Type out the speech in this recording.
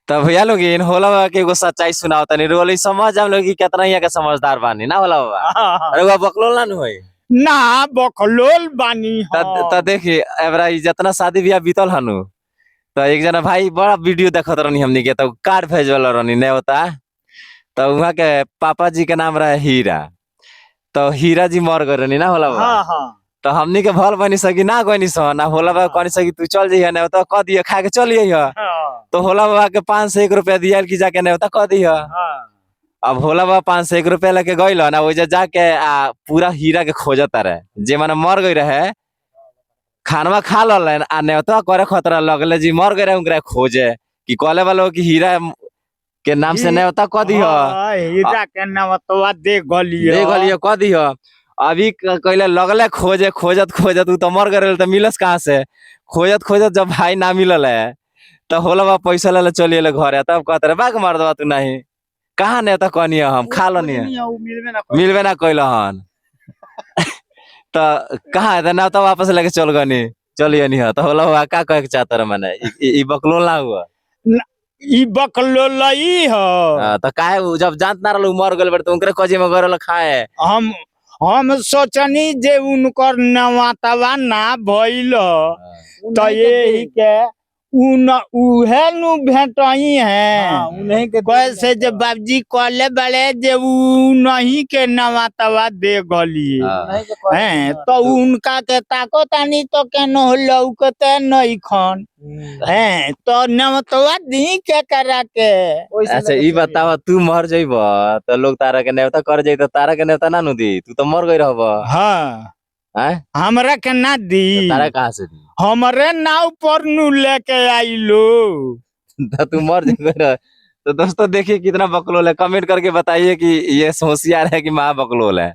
तब भैया लोग इन होला बाबा के एगो सच्चाई सुनाओ तनी रोली समझ हम लोग की कितना यहाँ के समझदार बानी ना होला बाबा। अरे वो बकलोल ना होई ना बकलोल बानी त देखी एबरा जितना शादी ब्याह बीतल हनु तो एक जना भाई बड़ा वीडियो देखत रहनी हमनी के तो कार्ड भेजल रहनी ने होता तो वहाँ के पापा जी के नाम रहे हीरा तो हीरा जी मर गए रहनी ना होला बाबा। तो हमनी के भल बनी सकी ना गनी सो ना होला बाबा कहनी सकी तू चल जइया ने तो कह दिया खा के चलिए तो होला बाबा के 500 1 रुपया दिया कि जाके ने तो कह दिया। अब होला बाबा 500 1 रुपया लेके गइल ना वही जाके पूरा हीरा के खोजत रहे जे माने मर गई रहे खानवा खा ललन आ नेवता करे खतरा लगले जी मर गए उनकरा खोजे कि कहले वालो कि हीरा के नाम से नेवता कह दियो हीरा के नेवता दे गलियो कह दियो। अभी कहले लगले खोजे खोजत खोजत उ तो मर गए तो मिलस कहाँ से खोजत खोजत जब भाई ना मिलल है तो होला बा पैसा ले चलिए घरे तब कहते रहे बाग मार दवा तू नहीं कहाँ नेवता कहनी हम खा लनी मिलबे ना कैल हन तो कहाँ है नेवता वापस लेके चल गनी चलिए नहीं तो होला बा का कहे के चाहता रहे मैंने ई बकलोल ना हुआ ई बकलोलई हो तो काहे जब जान ना रहल मर गए तो उनकरे कजी में गरल खाए हम सोचनी जे उनकर नवातवा ना भइल तो यही के उहे नु भेटई है उन्हीं के कैसे जे बाबूजी कहले बड़े जे उ नहीं के नवातवा दे गली हैं तो उनका के ताको तानी तो केनो लौकते नहीं खन हैं तो नवातवा दी के करा के। अच्छा ई बतावा तू मर जइब तो लोग तारा के नेवता कर जाई तो तारा के नेवता ना नु दी तू तो मर गई रहब। हाँ हैं हमरा के ना दी तो तारा कहाँ से दी हमरे नाव पर नु लेके आइलो तो तू मर जाएगा। तो दोस्तों देखिए कितना बकलोल है कमेंट करके बताइए कि ये होशियार है कि माँ बकलोल है।